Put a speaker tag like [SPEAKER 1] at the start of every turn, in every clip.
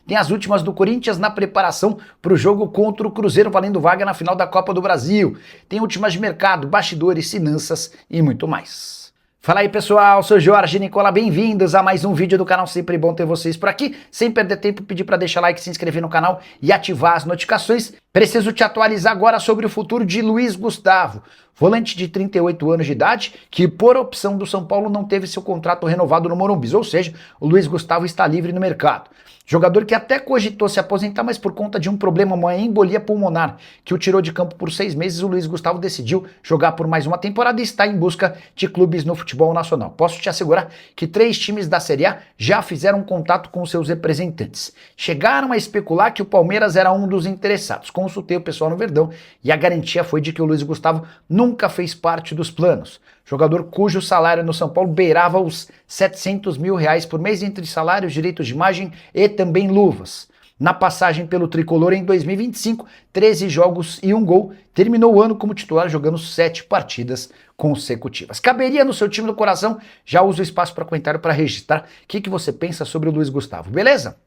[SPEAKER 1] tem as últimas do Corinthians na preparação para o jogo contra o Cruzeiro, valendo vaga na final da Copa do Brasil. Tem últimas de mercado, bastidores, finanças e muito mais. Fala aí pessoal, sou Jorge Nicola, bem-vindos a mais um vídeo do canal, sempre bom ter vocês por aqui. Sem perder tempo, pedir para deixar like, se inscrever no canal e ativar as notificações. Preciso te atualizar agora sobre o futuro de Luiz Gustavo, volante de 38 anos de idade, que por opção do São Paulo não teve seu contrato renovado no Morumbi, ou seja, o Luiz Gustavo está livre no mercado. Jogador que até cogitou se aposentar, mas por conta de um problema, uma embolia pulmonar, que o tirou de campo por 6 meses, o Luiz Gustavo decidiu jogar por mais uma temporada e está em busca de clubes no futebol nacional. Posso te assegurar que 3 times da Série A já fizeram contato com seus representantes. Chegaram a especular que o Palmeiras era um dos interessados. Consultei o pessoal no Verdão e a garantia foi de que o Luiz Gustavo nunca fez parte dos planos. Jogador cujo salário no São Paulo beirava os 700 mil reais por mês entre salários, direitos de imagem e também luvas. Na passagem pelo Tricolor em 2025, 13 jogos e 1 gol, terminou o ano como titular jogando 7 partidas consecutivas. Caberia no seu time do coração? Já uso o espaço para comentário para registrar o que você pensa sobre o Luiz Gustavo, beleza?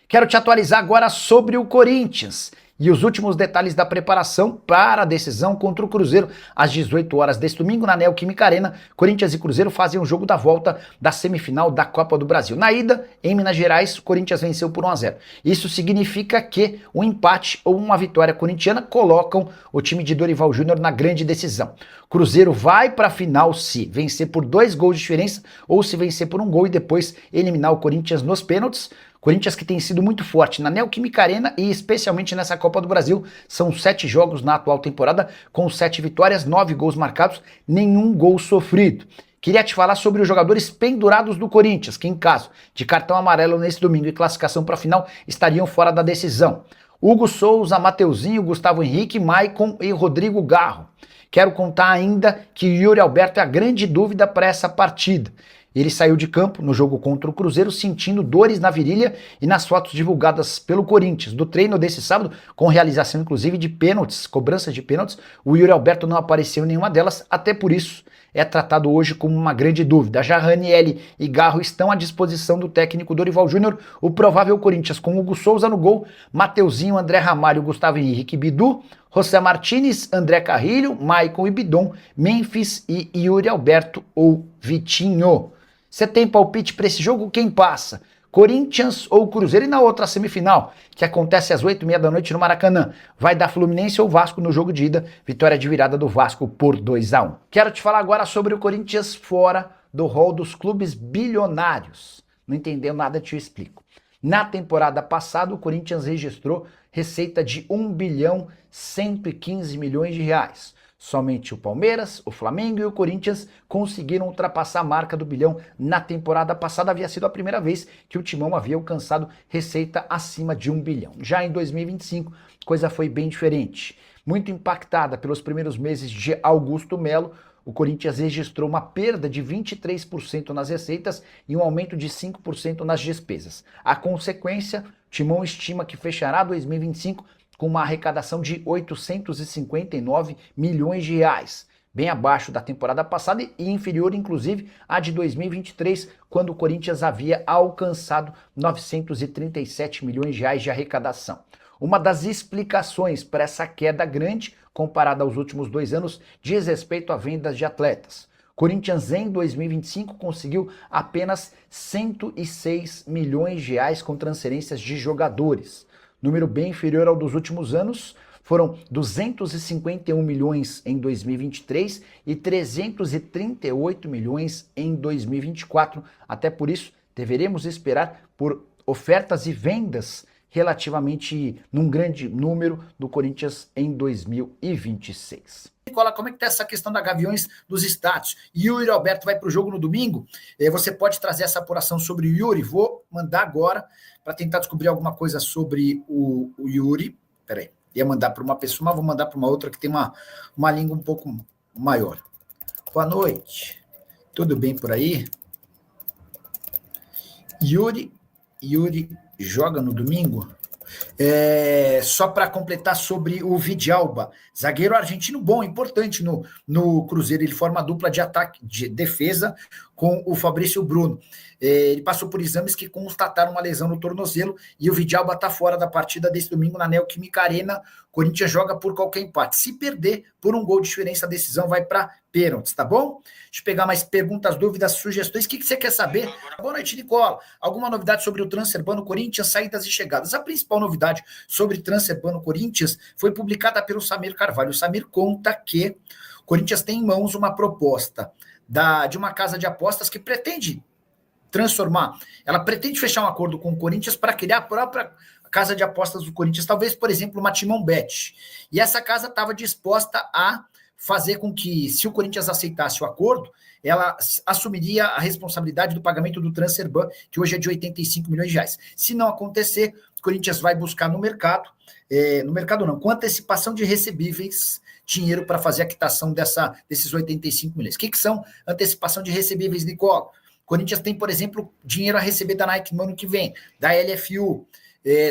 [SPEAKER 1] Quero te atualizar agora sobre o Corinthians e os últimos detalhes da preparação para a decisão contra o Cruzeiro às 18 horas deste domingo na Neoquímica Arena. Corinthians e Cruzeiro fazem o jogo da volta da semifinal da Copa do Brasil. Na ida, em Minas Gerais, o Corinthians venceu por 1-0. Isso significa que um empate ou uma vitória corintiana colocam o time de Dorival Júnior na grande decisão. Cruzeiro vai para a final se vencer por 2 gols de diferença ou se vencer por 1 gol e depois eliminar o Corinthians nos pênaltis. Corinthians que tem sido muito forte na Neoquímica Arena e especialmente nessa Copa do Brasil. São 7 jogos na atual temporada, com 7 vitórias, 9 gols marcados, nenhum gol sofrido. Queria te falar sobre os jogadores pendurados do Corinthians, que em caso de cartão amarelo nesse domingo e classificação para a final, estariam fora da decisão. Hugo Souza, Mateuzinho, Gustavo Henrique, Maicon e Rodrigo Garro. Quero contar ainda que Yuri Alberto é a grande dúvida para essa partida. Ele saiu de campo no jogo contra o Cruzeiro sentindo dores na virilha e nas fotos divulgadas pelo Corinthians do treino desse sábado, com realização inclusive de pênaltis, cobranças de pênaltis, o Yuri Alberto não apareceu em nenhuma delas, até por isso é tratado hoje como uma grande dúvida. Já Ranieri e Garro estão à disposição do técnico Dorival Júnior, o provável Corinthians com Hugo Souza no gol, Mateuzinho, André Ramalho, Gustavo Henrique e Bidu, José Martínez, André Carrilho, Maicon e Bidon, Memphis e Yuri Alberto ou Vitinho. Você tem palpite para esse jogo? Quem passa? Corinthians ou Cruzeiro? E na outra semifinal, que acontece às 8h30 da noite no Maracanã, vai dar Fluminense ou Vasco no jogo de ida? Vitória de virada do Vasco por 2-1. Quero te falar agora sobre o Corinthians fora do rol dos clubes bilionários. Não entendeu nada, te explico. Na temporada passada, o Corinthians registrou receita de 1 bilhão 115 milhões de reais. Somente o Palmeiras, o Flamengo e o Corinthians conseguiram ultrapassar a marca do bilhão na temporada passada. Havia sido a primeira vez que o Timão havia alcançado receita acima de 1 bilhão. Já em 2025, coisa foi bem diferente. Muito impactada pelos primeiros meses de Augusto Melo, o Corinthians registrou uma perda de 23% nas receitas e um aumento de 5% nas despesas. A consequência, o Timão estima que fechará 2025 com uma arrecadação de 859 milhões de reais, bem abaixo da temporada passada e inferior, inclusive, à de 2023, quando o Corinthians havia alcançado 937 milhões de reais de arrecadação. Uma das explicações para essa queda grande, comparada aos últimos 2 anos, diz respeito a vendas de atletas. Corinthians em 2025 conseguiu apenas 106 milhões de reais com transferências de jogadores. Número bem inferior ao dos últimos anos, foram 251 milhões em 2023 e 338 milhões em 2024. Até por isso, deveremos esperar por ofertas e vendas relativamente num grande número do Corinthians em 2026. Nicola, como é que tá essa questão da Gaviões dos estádios? Yuri Alberto vai para o jogo no domingo? Você pode trazer essa apuração sobre o Yuri? Vou mandar agora para tentar descobrir alguma coisa sobre o Yuri. Peraí, ia mandar para uma pessoa, mas vou mandar para uma outra que tem uma língua um pouco maior. Boa noite. Tudo bem por aí? Yuri joga no domingo? Só para completar sobre o Vidalba, zagueiro argentino bom, importante no Cruzeiro, ele forma a dupla de ataque, de defesa com o Fabrício Bruno. Ele passou por exames que constataram uma lesão no tornozelo e o Vidalba está fora da partida desse domingo na Neoquímica Arena. Corinthians joga por qualquer empate. Se perder por um gol de diferença, a decisão vai para pênaltis, tá bom? Deixa eu pegar mais perguntas, dúvidas, sugestões. O que você quer saber? Boa noite, Nicola. Alguma novidade sobre o Transfer no Corinthians, saídas e chegadas? A principal novidade sobre Transfer no Corinthians foi publicada pelo Samir Carvalho. O Samir conta que o Corinthians tem em mãos uma proposta de uma casa de apostas que pretende transformar, ela pretende fechar um acordo com o Corinthians para criar a própria casa de apostas do Corinthians, talvez, por exemplo, uma Timão Bet. E essa casa estava disposta a fazer com que, se o Corinthians aceitasse o acordo, ela assumiria a responsabilidade do pagamento do transfer ban, que hoje é de 85 milhões de reais. Se não acontecer, o Corinthians vai buscar no mercado não, com antecipação de recebíveis, dinheiro para fazer a quitação desses 85 milhões. O que são antecipação de recebíveis, Nicola? Corinthians tem, por exemplo, dinheiro a receber da Nike no ano que vem, da LFU,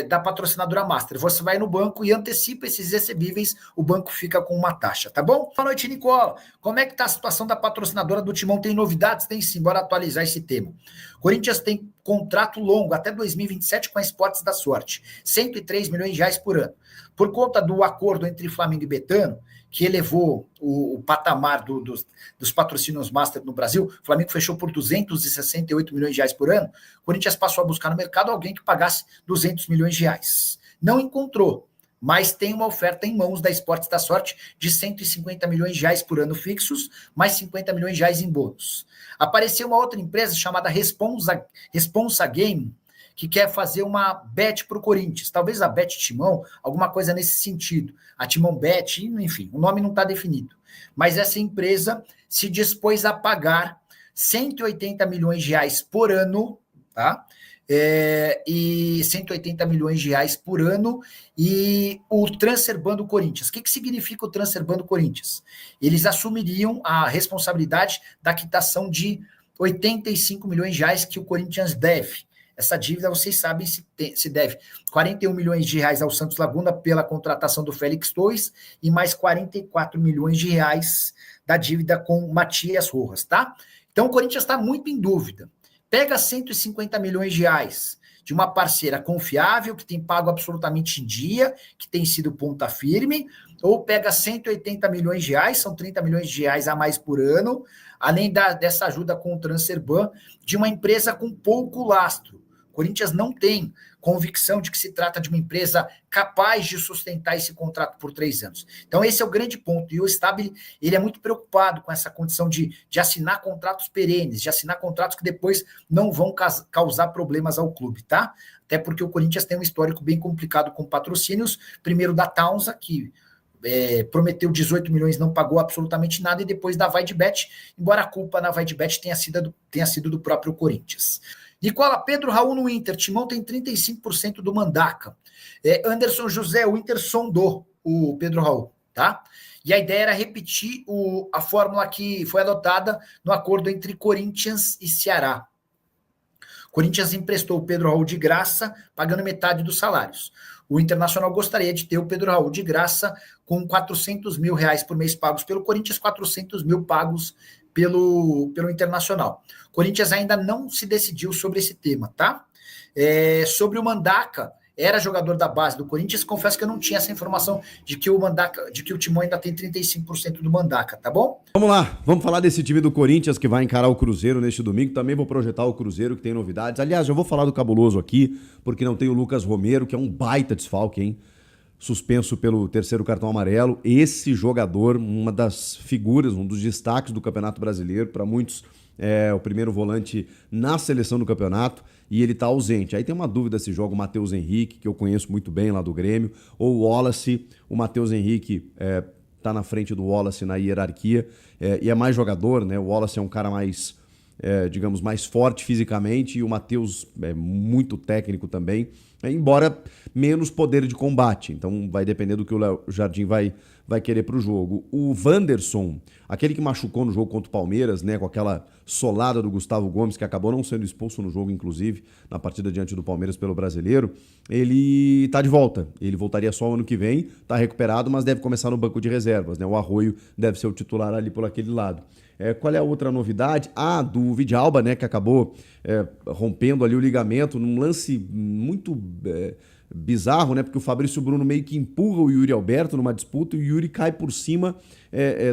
[SPEAKER 1] da patrocinadora Master. Você vai no banco e antecipa esses recebíveis, o banco fica com uma taxa, tá bom? Boa noite, Nicola. Como é que tá a situação da patrocinadora do Timão? Tem novidades? Tem sim, bora atualizar esse tema. Corinthians tem contrato longo, até 2027, com a Esportes da Sorte, 103 milhões de reais por ano. Por conta do acordo entre Flamengo e Betano, que elevou o patamar dos patrocínios Master no Brasil, o Flamengo fechou por 268 milhões de reais por ano, o Corinthians passou a buscar no mercado alguém que pagasse 200 milhões de reais. Não encontrou, mas tem uma oferta em mãos da Esportes da Sorte de 150 milhões de reais por ano fixos, mais 50 milhões de reais em bônus. Apareceu uma outra empresa chamada Responsa Game, que quer fazer uma bet para o Corinthians, talvez a Bet Timão, alguma coisa nesse sentido. A Timão Bet, enfim, o nome não está definido. Mas essa empresa se dispôs a pagar 180 milhões de reais por ano, tá? E 180 milhões de reais por ano, e o transfer ban do Corinthians. O que significa o transfer ban do Corinthians? Eles assumiriam a responsabilidade da quitação de 85 milhões de reais que o Corinthians deve. Essa dívida, vocês sabem, se deve 41 milhões de reais ao Santos Laguna pela contratação do Félix Torres e mais 44 milhões de reais da dívida com Matias Rojas, tá? Então, o Corinthians está muito em dúvida. Pega 150 milhões de reais de uma parceira confiável, que tem pago absolutamente em dia, que tem sido ponta firme, ou pega 180 milhões de reais, são 30 milhões de reais a mais por ano, além dessa ajuda com o transfer ban de uma empresa com pouco lastro. O Corinthians não tem convicção de que se trata de uma empresa capaz de sustentar esse contrato por 3 anos. Então, esse é o grande ponto. E o Stabile, ele é muito preocupado com essa condição de assinar contratos perenes, de assinar contratos que depois não vão causar problemas ao clube, tá? Até porque o Corinthians tem um histórico bem complicado com patrocínios. Primeiro da Taunza, que prometeu 18 milhões, não pagou absolutamente nada, e depois da Vaidbet, embora a culpa na Vaidbet tenha sido do próprio Corinthians. Nicola, Pedro Raul no Inter, Timão tem 35% do Mandaca. Anderson José, o Inter sondou o Pedro Raul, tá? E a ideia era repetir a fórmula que foi adotada no acordo entre Corinthians e Ceará. Corinthians emprestou o Pedro Raul de graça, pagando metade dos salários. O Internacional gostaria de ter o Pedro Raul de graça com 400 mil reais por mês pagos pelo Corinthians, 400 mil pagos pelo Internacional. O Corinthians ainda não se decidiu sobre esse tema, tá? Sobre o Mandaca, era jogador da base do Corinthians, confesso que eu não tinha essa informação de que o Timão ainda tem 35% do Mandaca, tá bom?
[SPEAKER 2] Vamos lá, vamos falar desse time do Corinthians que vai encarar o Cruzeiro neste domingo. Também vou projetar o Cruzeiro, que tem novidades. Aliás, eu vou falar do Cabuloso aqui, porque não tem o Lucas Romero, que é um baita desfalque, hein? Suspenso pelo terceiro cartão amarelo. Esse jogador, uma das figuras, um dos destaques do Campeonato Brasileiro, para muitos é o primeiro volante na seleção do campeonato, e ele está ausente. Aí tem uma dúvida se joga o Matheus Henrique, que eu conheço muito bem lá do Grêmio, ou o Wallace. O Matheus Henrique está na frente do Wallace na hierarquia, e é mais jogador, né? O Wallace é um cara mais digamos, mais forte fisicamente, e o Matheus é muito técnico também, embora menos poder de combate. Então vai depender do que o Léo Jardim vai querer para o jogo. O Wanderson, aquele que machucou no jogo contra o Palmeiras, né, com aquela solada do Gustavo Gomes, que acabou não sendo expulso no jogo, inclusive, na partida diante do Palmeiras pelo Brasileiro, ele tá de volta. Ele voltaria só o ano que vem, tá recuperado, mas deve começar no banco de reservas, né? O Arroio deve ser o titular ali por aquele lado. Qual é a outra novidade? Do Vidalba, né, que acabou rompendo ali o ligamento num lance muito bizarro, né, porque o Fabrício Bruno meio que empurra o Yuri Alberto numa disputa e o Yuri cai por cima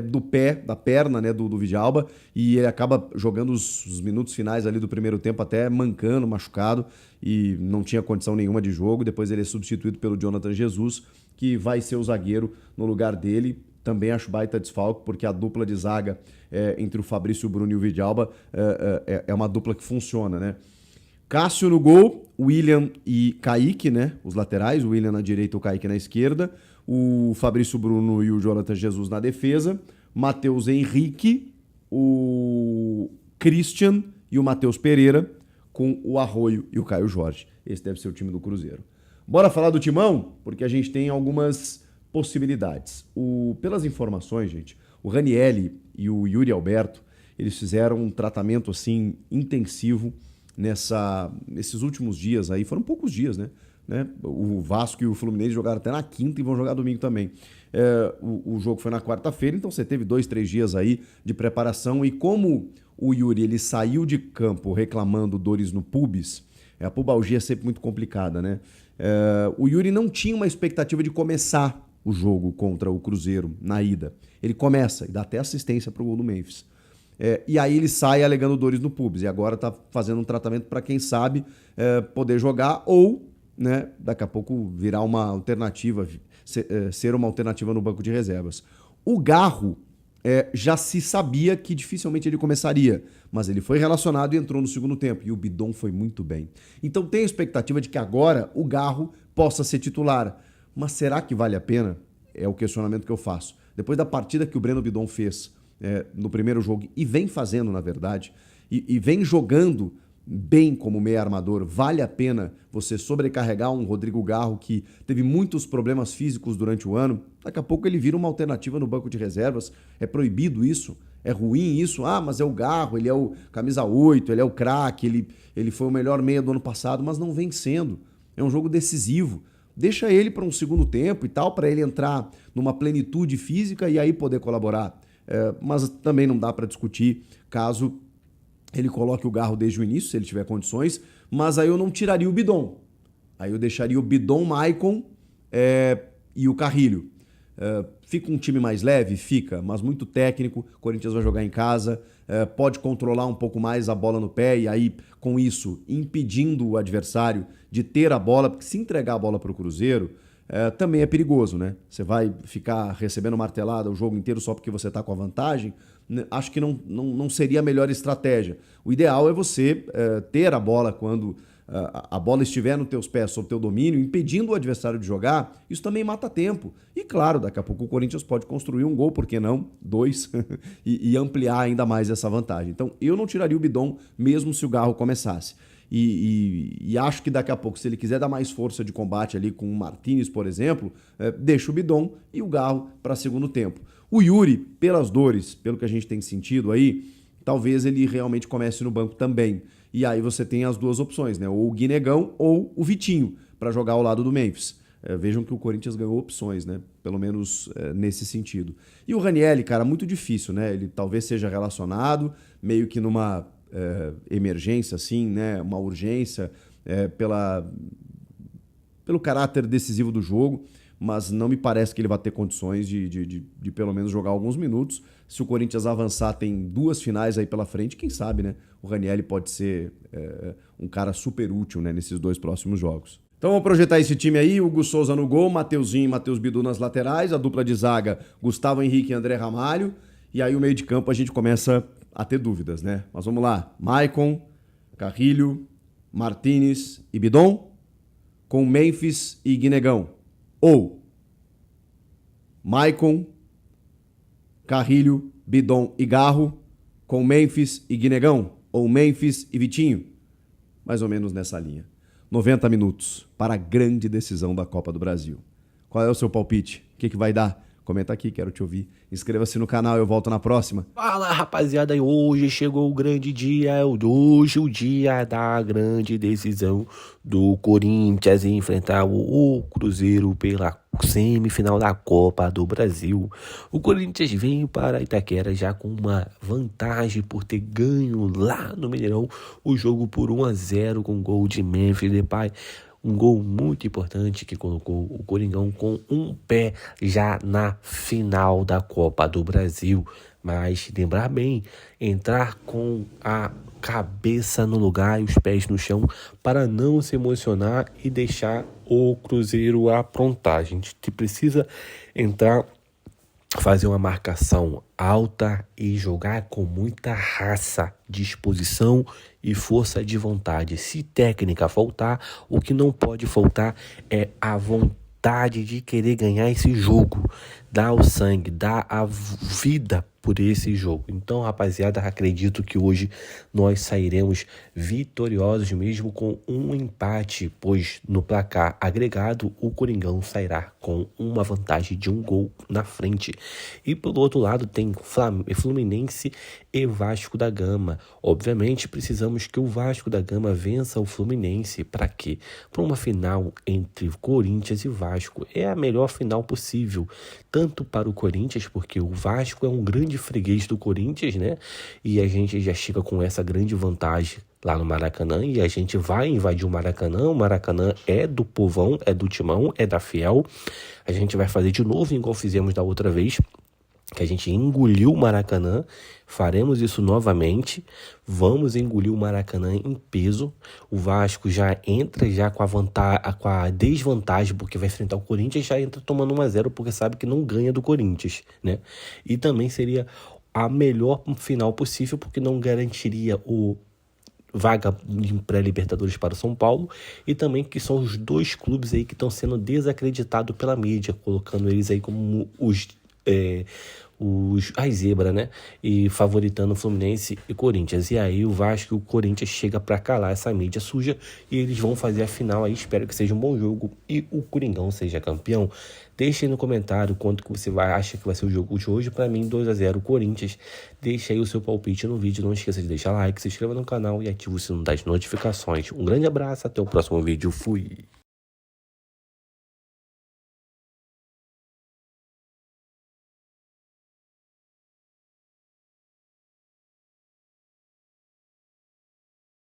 [SPEAKER 2] do pé, da perna, né, do Vidalba, e ele acaba jogando os minutos finais ali do primeiro tempo até mancando, machucado, e não tinha condição nenhuma de jogo. Depois ele é substituído pelo Jonathan Jesus, que vai ser o zagueiro no lugar dele. Também acho baita desfalque, porque a dupla de zaga entre o Fabrício Bruno e o Vidalba é uma dupla que funciona, né? Cássio no gol, William e Kaique, né? Os laterais, o William na direita e o Kaique na esquerda. O Fabrício Bruno e o Jonathan Jesus na defesa. Matheus Henrique, o Christian e o Matheus Pereira, com o Arroio e o Caio Jorge. Esse deve ser o time do Cruzeiro. Bora falar do timão? Porque a gente tem algumas possibilidades. Pelas informações, gente, o Ranieri e o Yuri Alberto, eles fizeram um tratamento assim intensivo nesses últimos dias aí. Foram poucos dias, né? O Vasco e o Fluminense jogaram até na quinta e vão jogar domingo também. O jogo foi na quarta-feira, então você teve 2-3 dias aí de preparação. E como o Yuri ele saiu de campo reclamando dores no pubis, a pubalgia é sempre muito complicada, né? O Yuri não tinha uma expectativa de começar o jogo contra o Cruzeiro na ida. Ele começa e dá até assistência para o gol do Memphis. E aí ele sai alegando dores no pubis e agora está fazendo um tratamento para, quem sabe, poder jogar ou, né, daqui a pouco virar uma alternativa, ser uma alternativa no banco de reservas. O Garro já se sabia que dificilmente ele começaria, mas ele foi relacionado e entrou no segundo tempo, e o Bidon foi muito bem. Então tem a expectativa de que agora o Garro possa ser titular. Mas será que vale a pena? É o questionamento que eu faço. Depois da partida que o Breno Bidon fez no primeiro jogo, e vem fazendo, na verdade, e vem jogando bem como meia armador, vale a pena você sobrecarregar um Rodrigo Garro que teve muitos problemas físicos durante o ano? Daqui a pouco ele vira uma alternativa no banco de reservas. É proibido isso? É ruim isso? Mas é o Garro, ele é o camisa 8, ele é o craque, ele foi o melhor meia do ano passado, mas não vem sendo. É um jogo decisivo. Deixa ele para um segundo tempo e tal, para ele entrar numa plenitude física e aí poder colaborar. Mas também não dá para discutir caso ele coloque o Garro desde o início, se ele tiver condições, mas aí eu não tiraria o Bidon. Aí eu deixaria o Bidon, Maicon e o Carrilho. Fica um time mais leve? Fica, mas muito técnico. O Corinthians vai jogar em casa, pode controlar um pouco mais a bola no pé e aí, com isso, impedindo o adversário de ter a bola, porque se entregar a bola para o Cruzeiro, também é perigoso, né? Você vai ficar recebendo martelada o jogo inteiro só porque você está com a vantagem. Acho que não seria a melhor estratégia. O ideal é você ter a bola quando a bola estiver nos teus pés, sob teu domínio, impedindo o adversário de jogar. Isso também mata tempo. E claro, daqui a pouco o Corinthians pode construir um gol, por que não? 2, e ampliar ainda mais essa vantagem. Então eu não tiraria o Bidon mesmo se o Garro começasse. E acho que daqui a pouco, se ele quiser dar mais força de combate ali com o Martínez, por exemplo, deixa o Bidon e o Garro para segundo tempo. O Yuri, pelas dores, pelo que a gente tem sentido aí, talvez ele realmente comece no banco também. E aí você tem as duas opções, né? Ou o Guinegão ou o Vitinho, para jogar ao lado do Memphis. Vejam que o Corinthians ganhou opções, né? Pelo menos nesse sentido. E o Ranieri, cara, muito difícil, né? Ele talvez seja relacionado, meio que numa emergência, assim, né? Uma urgência, pelo caráter decisivo do jogo, mas não me parece que ele vai ter condições de pelo menos jogar alguns minutos. Se o Corinthians avançar, tem 2 finais aí pela frente, quem sabe, né? O Ranieri pode ser um cara super útil, né, nesses 2 próximos jogos. Então vamos projetar esse time aí: Hugo Souza no gol, Mateuzinho e Matheus Bidu nas laterais, a dupla de zaga Gustavo Henrique e André Ramalho, e aí o meio de campo a gente começa a ter dúvidas, né? Mas vamos lá: Maicon, Carrilho, Martínez e Bidon, com Memphis e Guinegão. Ou Maicon, Carrilho, Bidon e Garro, com Memphis e Guinegão. ou Memphis e Vitinho? Mais ou menos nessa linha. 90 minutos para a grande decisão da Copa do Brasil. Qual é o seu palpite? O que vai dar? Comenta aqui, quero te ouvir. Inscreva-se no canal, eu volto na próxima.
[SPEAKER 3] Fala, rapaziada, hoje chegou o grande dia, hoje o dia da grande decisão do Corinthians enfrentar o Cruzeiro pela semifinal da Copa do Brasil. O Corinthians veio para Itaquera já com uma vantagem por ter ganho lá no Mineirão o jogo por 1-0 com gol de Memphis Depay. Um gol muito importante que colocou o Coringão com um pé já na final da Copa do Brasil. Mas lembrar bem, entrar com a cabeça no lugar e os pés no chão para não se emocionar e deixar o Cruzeiro aprontar. A gente precisa entrar, fazer uma marcação alta e jogar com muita raça, disposição e força de vontade. Se técnica faltar, o que não pode faltar é a vontade de querer ganhar esse jogo, dar o sangue, dar a vida por esse jogo. Então, rapaziada, acredito que hoje nós sairemos vitoriosos mesmo com um empate, pois no placar agregado o Coringão sairá com uma vantagem de um gol na frente. E pelo outro lado tem Fluminense e Vasco da Gama. Obviamente precisamos que o Vasco da Gama vença o Fluminense. Para quê? Para uma final entre Corinthians e Vasco. É a melhor final possível, tanto para o Corinthians, porque o Vasco é um grande freguês do Corinthians, né? E a gente já chega com essa grande vantagem lá no Maracanã e a gente vai invadir o Maracanã. O Maracanã é do povão, é do Timão, é da Fiel. A gente vai fazer de novo igual fizemos da outra vez, que a gente engoliu o Maracanã. Faremos isso novamente. Vamos engolir o Maracanã em peso. O Vasco já entra já com a desvantagem, porque vai enfrentar o Corinthians, já entra tomando 1-0, porque sabe que não ganha do Corinthians, né? E também seria a melhor final possível, porque não garantiria o vaga de pré-libertadores para o São Paulo, e também que são os dois clubes aí que estão sendo desacreditados pela mídia, colocando eles aí como as zebras, né? E favoritando Fluminense e Corinthians. E aí o Vasco e o Corinthians chega para calar essa mídia suja e eles vão fazer a final aí. Espero que seja um bom jogo e o Coringão seja campeão. Deixe aí no comentário quanto que você acha que vai ser o jogo de hoje. Para mim, 2-0 Corinthians. Deixe aí o seu palpite no vídeo. Não esqueça de deixar like, se inscreva no canal e ative o sino das notificações. Um grande abraço, até o próximo vídeo. Fui!